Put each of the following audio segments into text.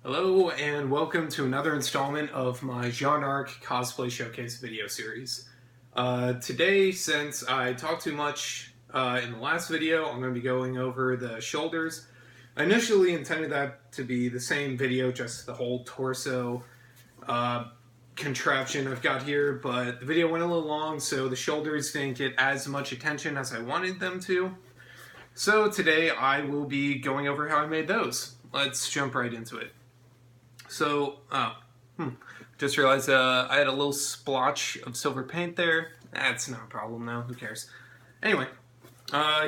Hello and welcome to another installment of my Jaune Cosplay Showcase video series. Today, since I talked too much in the last video, I'm going to be going over the shoulders. I initially intended that to be the same video, just the whole torso contraption I've got here, but the video went a little long, so the shoulders didn't get as much attention as I wanted them to. So today I will be going over how I made those. Let's jump right into it. So, just realized I had a little splotch of silver paint there. That's not a problem now, who cares? Anyway,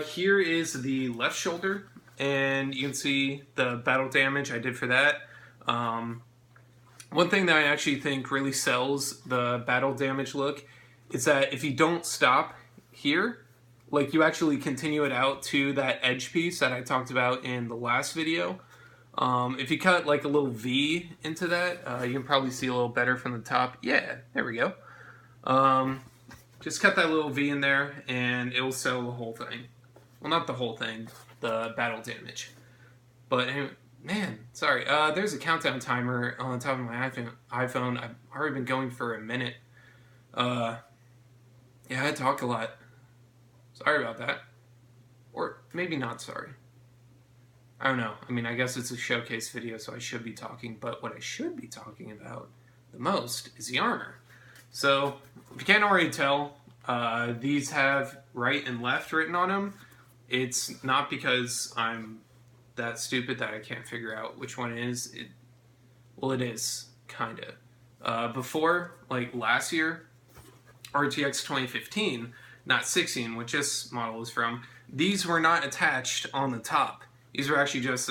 here is the left shoulder, and you can see the battle damage I did for that. One thing that I actually think really sells the battle damage look is that if you don't stop here, like you actually continue it out to that edge piece that I talked about in the last video. If you cut like a little V into that, you can probably see a little better from the top. Yeah, there we go. Just cut that little V in there and it will sell the whole thing. Well, not the whole thing, the battle damage. But anyway, man, sorry. There's a countdown timer on the top of my iPhone. I've already been going for a minute. Yeah, I talk a lot. Sorry about that. Or maybe not sorry. I don't know. I mean, I guess it's a showcase video, so I should be talking, but what I should be talking about the most is the armor. So, if you can't already tell, these have right and left written on them. It's not because I'm that stupid that I can't figure out which one it is. Well, it is, kinda. Before, like last year, RTX 2015, not 16, which this model is from, these were not attached on the top. These were actually just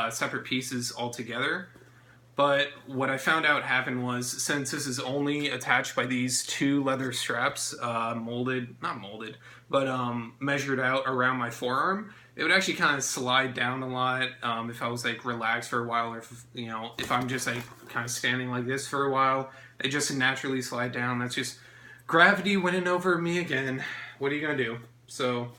separate pieces altogether. But what I found out happened was, since this is only attached by these two leather straps, not molded, but measured out around my forearm, it would actually kind of slide down a lot if I was like relaxed for a while, or if I'm just like kind of standing like this for a while, they just naturally slide down. That's just gravity winning over me again. What are you gonna do? So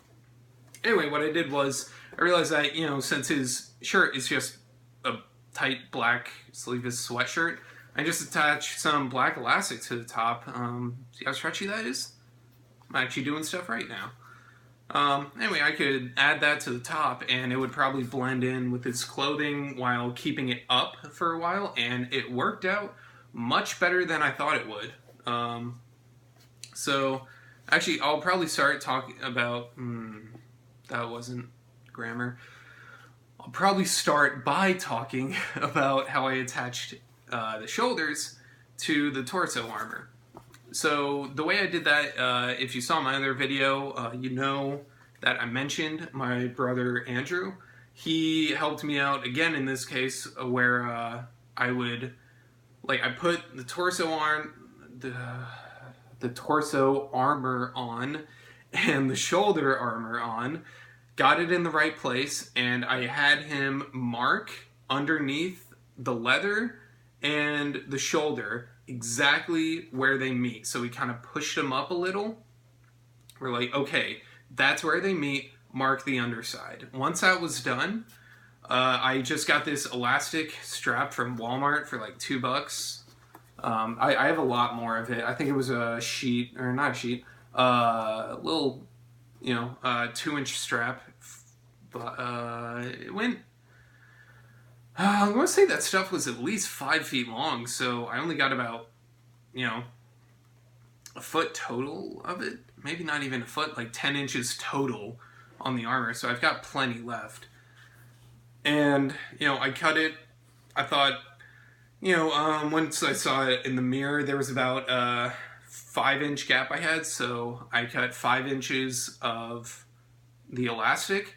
anyway, what I did was, I realized that, since his shirt is just a tight black sleeveless sweatshirt, I just attached some black elastic to the top. See how stretchy that is? I'm actually doing stuff right now. Anyway, I could add that to the top and it would probably blend in with his clothing while keeping it up for a while, and it worked out much better than I thought it would. So, actually, I'll probably start talking about... that wasn't grammar. I'll probably start by talking about how I attached the shoulders to the torso armor. So the way I did that, if you saw my other video, you know that I mentioned my brother Andrew. He helped me out again in this case, where I put the torso armor on and the shoulder armor on, got it in the right place, and I had him mark underneath the leather and the shoulder exactly where they meet. So we kind of pushed them up a little. We're like, okay, that's where they meet, mark the underside. Once that was done, I just got this elastic strap from Walmart for like $2. I have a lot more of it. I think it was a sheet, or not a sheet, little 2-inch strap, but it went, I'm going to say that stuff was at least 5 feet long, so I only got about, a foot total of it, maybe not even a foot, like 10 inches total on the armor, so I've got plenty left. And, I cut it. I thought, once I saw it in the mirror, there was about a 5-inch gap I had, so I cut 5 inches of the elastic.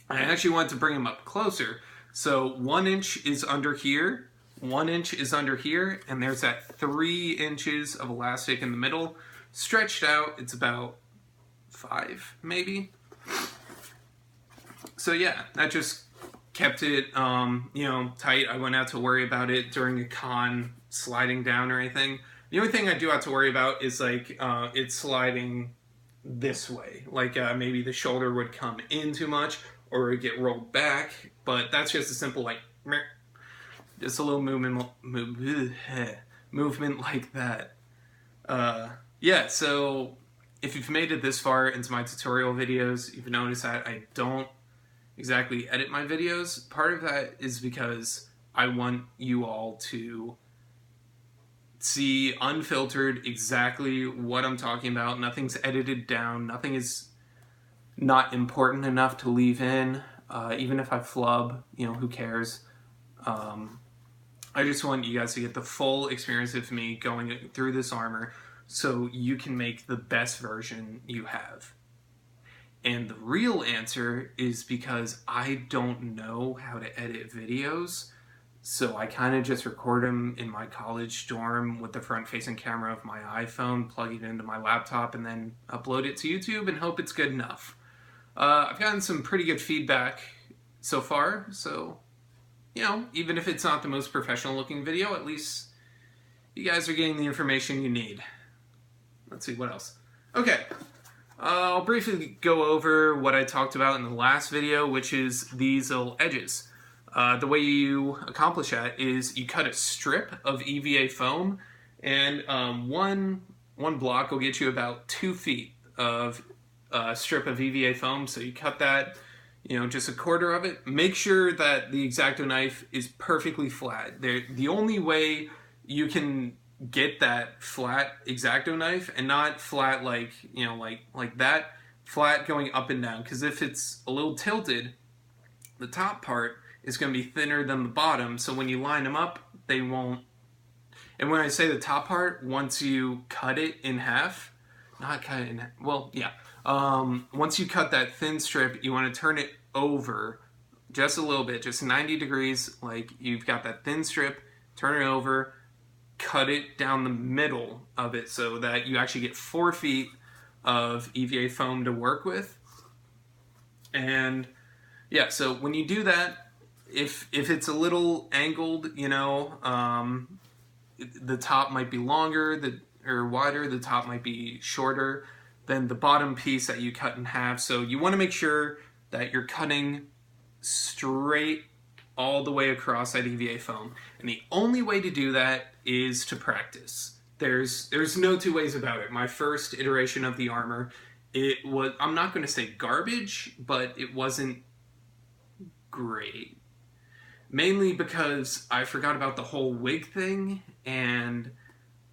I actually wanted to bring them up closer, so 1 inch is under here, 1 inch is under here, and there's that 3 inches of elastic in the middle. Stretched out, it's about 5, maybe. So yeah, that just kept it, tight. I wouldn't have to worry about it during a con sliding down or anything. The only thing I do have to worry about is like it sliding this way. Like maybe the shoulder would come in too much or it would get rolled back, but that's just a simple like meh, Just a little movement like that. Yeah, so if you've made it this far into my tutorial videos, you've noticed that I don't exactly edit my videos. Part of that is because I want you all to see unfiltered exactly what I'm talking about. Nothing's edited down. Nothing is not important enough to leave in. Even if I flub, who cares? I just want you guys to get the full experience of me going through this armor so you can make the best version you have. And the real answer is because I don't know how to edit videos, so I kind of just record them in my college dorm with the front-facing camera of my iPhone, plug it into my laptop, and then upload it to YouTube and hope it's good enough. I've gotten some pretty good feedback so far, so, even if it's not the most professional-looking video, at least you guys are getting the information you need. Let's see, what else? Okay. I'll briefly go over what I talked about in the last video, which is these little edges. The way you accomplish that is you cut a strip of EVA foam, and one block will get you about 2 feet of strip of EVA foam. So you cut that, just a quarter of it. Make sure that the X-Acto knife is perfectly flat. The only way you can get that flat X-Acto knife, and not flat like that, flat going up and down, because if it's a little tilted, the top part is going to be thinner than the bottom, so when you line them up, they won't. And when I say the top part, once you cut it in half, not cut it in half, well, yeah, once you cut that thin strip, you want to turn it over just a little bit, just 90 degrees, like you've got that thin strip, turn it over, cut it down the middle of it so that you actually get 4 feet of EVA foam to work with. And yeah, so when you do that, if it's a little angled, the top might be longer or wider, the top might be shorter than the bottom piece that you cut in half. So you want to make sure that you're cutting straight all the way across that EVA foam. And the only way to do that is to practice. There's no two ways about it. My first iteration of the armor, it was, I'm not going to say garbage, but it wasn't great. Mainly because I forgot about the whole wig thing, and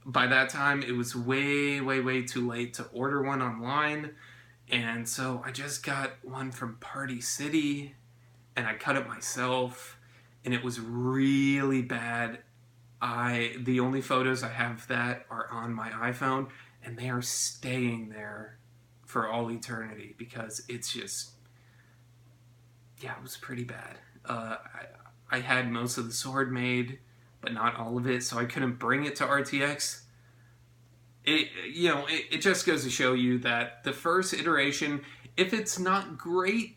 by that time it was way, way, way too late to order one online. And so I just got one from Party City, and I cut it myself, and it was really bad. The only photos I have of that are on my iPhone, and they are staying there for all eternity because it's just, yeah, it was pretty bad. I had most of the sword made, but not all of it, so I couldn't bring it to RTX. It just goes to show you that the first iteration, if it's not great,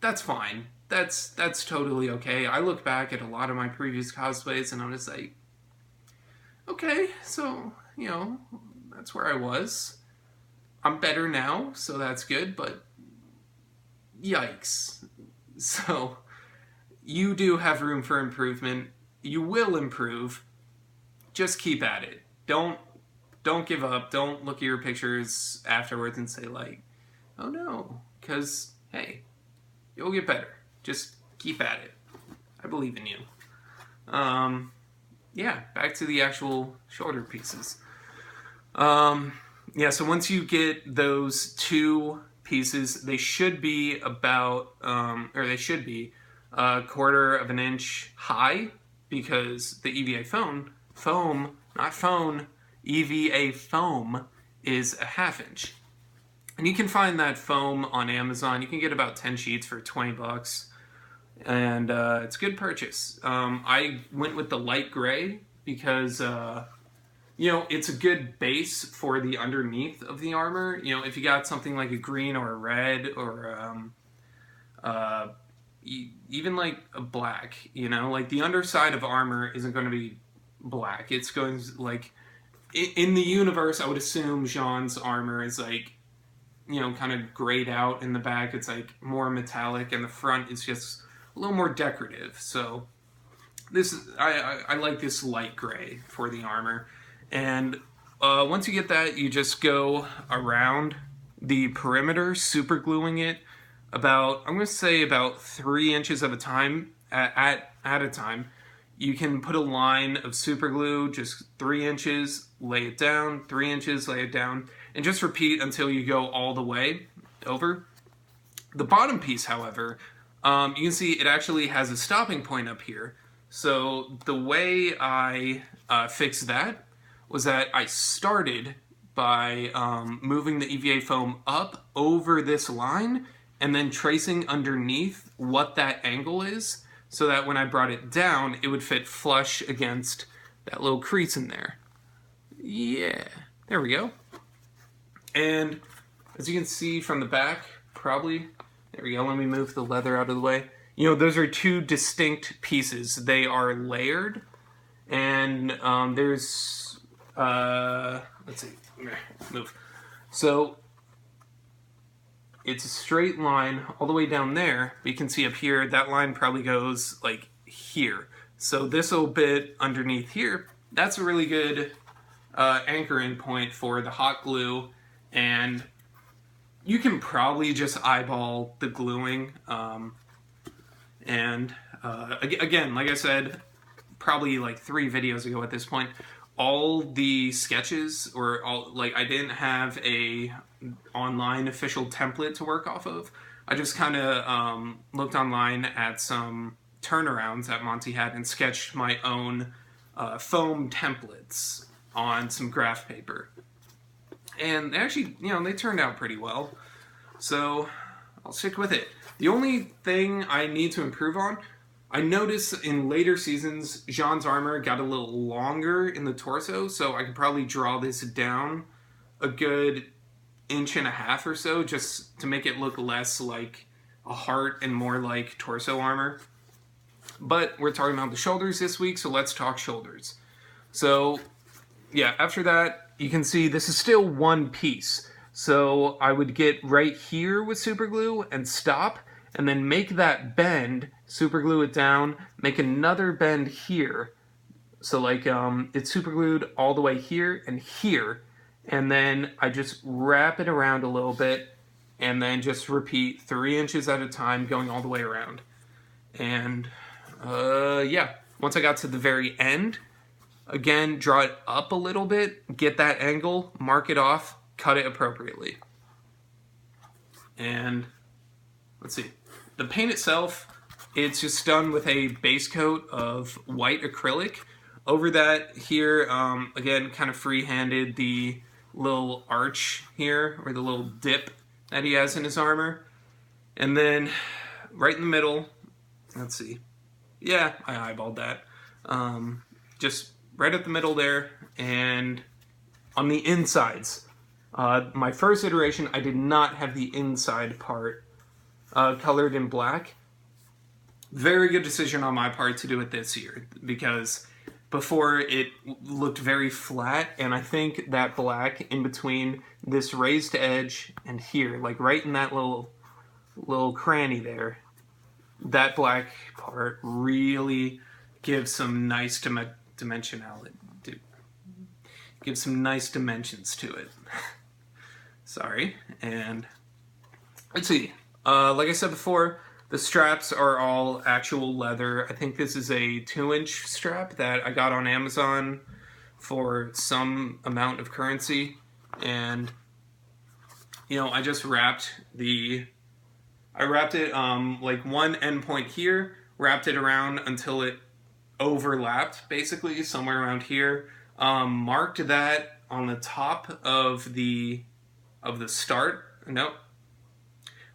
that's fine. That's totally okay. I look back at a lot of my previous cosplays and I'm just like, okay, so, that's where I was. I'm better now, so that's good, but yikes. So, you do have room for improvement. You will improve. Just keep at it. Don't give up. Don't look at your pictures afterwards and say like, oh no, because, hey, you'll get better. Just keep at it. I believe in you. Yeah, back to the actual shoulder pieces. Yeah, so once you get those 2 pieces, they should be about, they should be a 1/4 of an inch high, because the EVA foam, not phone, EVA foam is a 1/2 inch. And you can find that foam on Amazon. You can get about 10 sheets for $20. And it's a good purchase. I went with the light gray because, it's a good base for the underneath of the armor. If you got something like a green or a red or even like a black, like the underside of armor isn't going to be black. It's going like, in the universe, I would assume Jaune's armor is like, kind of grayed out in the back. It's like more metallic, and the front is just a little more decorative. So I like this light gray for the armor. And once you get that, you just go around the perimeter, super gluing it about, I'm going to say about 3 inches at a time, at a time. You can put a line of super glue, just 3 inches, lay it down, 3 inches, lay it down, and just repeat until you go all the way over. The bottom piece, however, you can see it actually has a stopping point up here. So the way I fixed that was that I started by moving the EVA foam up over this line and then tracing underneath what that angle is, so that when I brought it down, it would fit flush against that little crease in there. Yeah, there we go. And as you can see from the back, probably, there we go, let me move the leather out of the way. You know, those are 2 distinct pieces. They are layered, and there's, let's see, move. So, it's a straight line all the way down there, but you can see up here, that line probably goes like here. So this little bit underneath here, that's a really good anchoring point for the hot glue, and you can probably just eyeball the gluing. Again, like I said, probably like 3 videos ago at this point, all the sketches, or all, like, I didn't have a online official template to work off of. I just kind of looked online at some turnarounds that Monty had and sketched my own foam templates on some graph paper. And they actually, you know, they turned out pretty well. So I'll stick with it. The only thing I need to improve on, I noticed in later seasons, Jaune's armor got a little longer in the torso, so I could probably draw this down a good 1.5 inches or so, just to make it look less like a heart and more like torso armor. But we're talking about the shoulders this week, so let's talk shoulders. So, yeah, after that, you can see this is still one piece. So I would get right here with super glue and stop, and then make that bend, super glue it down, make another bend here. So like it's super glued all the way here and here, and then I just wrap it around a little bit, and then just repeat 3 inches at a time, going all the way around. And yeah, once I got to the very end, again, draw it up a little bit, get that angle, mark it off, cut it appropriately. And let's see. The paint itself, it's just done with a base coat of white acrylic. Over that here, again, kind of free-handed the little arch here, or the little dip that he has in his armor. And then right in the middle, let's see. Yeah, I eyeballed that. Just right at the middle there, and on the insides. My first iteration, I did not have the inside part colored in black. Very good decision on my part to do it this year, because before it looked very flat, and I think that black in between this raised edge and here, like right in that little cranny there, that black part really gives some nice dimensionality. Gives some nice dimensions to it. Sorry. And let's see. Like I said before, the straps are all actual leather. I think this is a 2-inch strap that I got on Amazon for some amount of currency. And, you know, I just wrapped it like one end point here, wrapped it around until it overlapped, basically, somewhere around here. Marked that on the top of the start. Nope.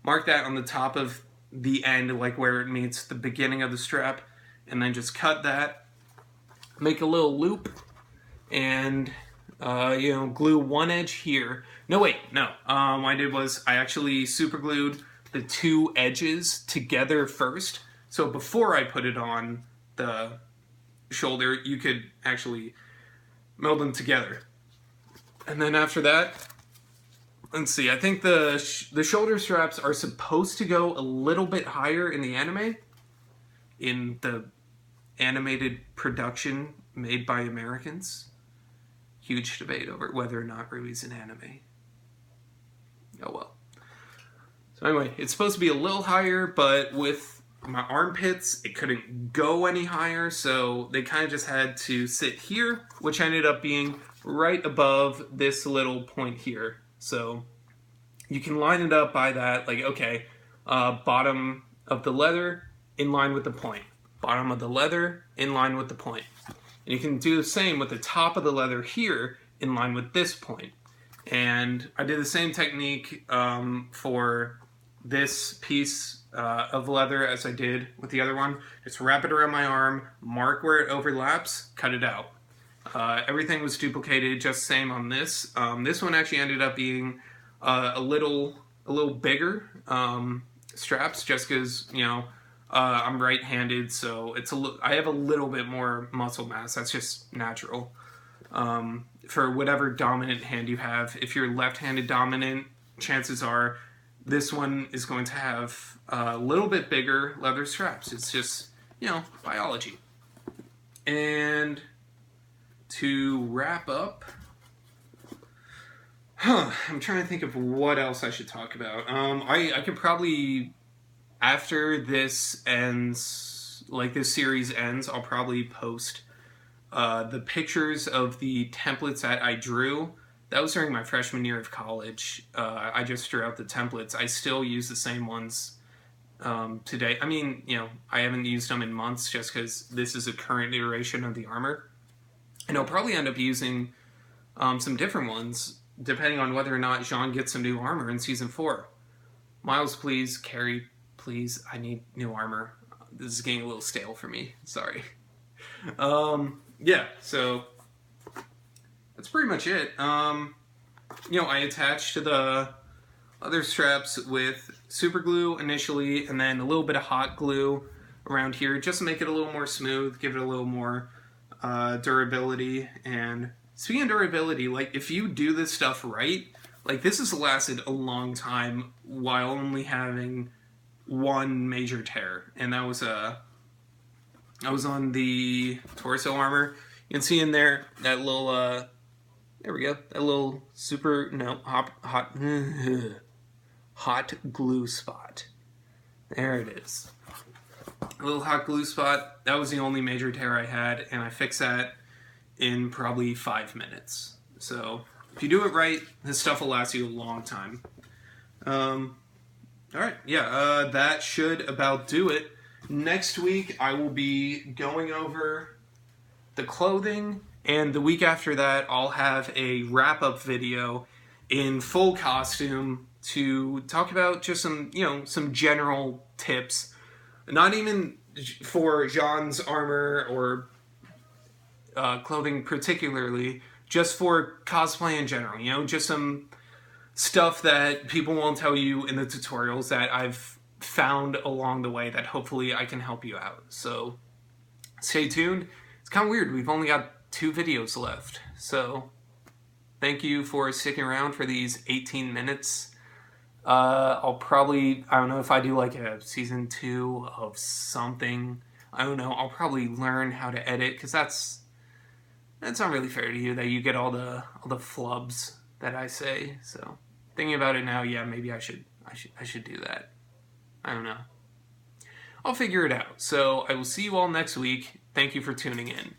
Mark that on the top of the end, like where it meets the beginning of the strap, and then just cut that. Make a little loop, and you know, glue one edge here. No, wait, no. What I did was I actually super glued the 2 edges together first. So before I put it on the shoulder, you could actually meld them together. And then after that, let's see, I think the shoulder straps are supposed to go a little bit higher in the anime, in the animated production made by Americans. Huge debate over whether or not Rui's an anime. Oh well. So anyway, it's supposed to be a little higher, but with my armpits, it couldn't go any higher, so they kind of just had to sit here, which ended up being right above this little point here. So you can line it up by that, like, okay, bottom of the leather in line with the point. Bottom of the leather in line with the point. And you can do the same with the top of the leather here in line with this point. And I did the same technique for this piece of leather as I did with the other one. Just wrap it around my arm, mark where it overlaps, cut it out. Everything was duplicated, just same on this. This one actually ended up being a little bigger straps, just because, you know, I'm right-handed, so I have a little bit more muscle mass. That's just natural. For whatever dominant hand you have, if you're left-handed dominant, chances are this one is going to have a little bit bigger leather straps. It's just, you know, biology. And to wrap up, I'm trying to think of what else I should talk about. I could probably, after this ends, like this series ends, I'll probably post the pictures of the templates that I drew. That was during my freshman year of college. I just drew out the templates. I still use the same ones today. I mean, you know, I haven't used them in months just because this is a current iteration of the armor. And I'll probably end up using some different ones, depending on whether or not Jaune gets some new armor in Season 4. Miles, please. Carrie, please. I need new armor. This is getting a little stale for me. Sorry. Yeah, so that's pretty much it. You know, I attached to the other straps with super glue initially, and then a little bit of hot glue around here, just to make it a little more smooth, give it a little more durability. And speaking of durability, like, if you do this stuff right, like, this has lasted a long time while only having one major tear, and that was on the torso armor. You can see in there that little there we go, that little hot glue spot. There it is. A little hot glue spot. That was the only major tear I had, and I fixed that in probably 5 minutes. So if you do it right, this stuff will last you a long time. Alright, yeah, that should about do it. Next week, I will be going over the clothing, and the week after that, I'll have a wrap-up video in full costume to talk about just some, you know, some general tips. Not even for Jaune's armor or clothing particularly, just for cosplay in general, you know, just some stuff that people won't tell you in the tutorials that I've found along the way that hopefully I can help you out. So stay tuned. It's kind of weird. We've only got 2 videos left. So thank you for sticking around for these 18 minutes. I'll probably, I don't know if I do like a season 2 of something. I don't know. I'll probably learn how to edit, because that's not really fair to you that you get all the flubs that I say. So thinking about it now, yeah, maybe I should do that. I don't know. I'll figure it out. So I will see you all next week. Thank you for tuning in.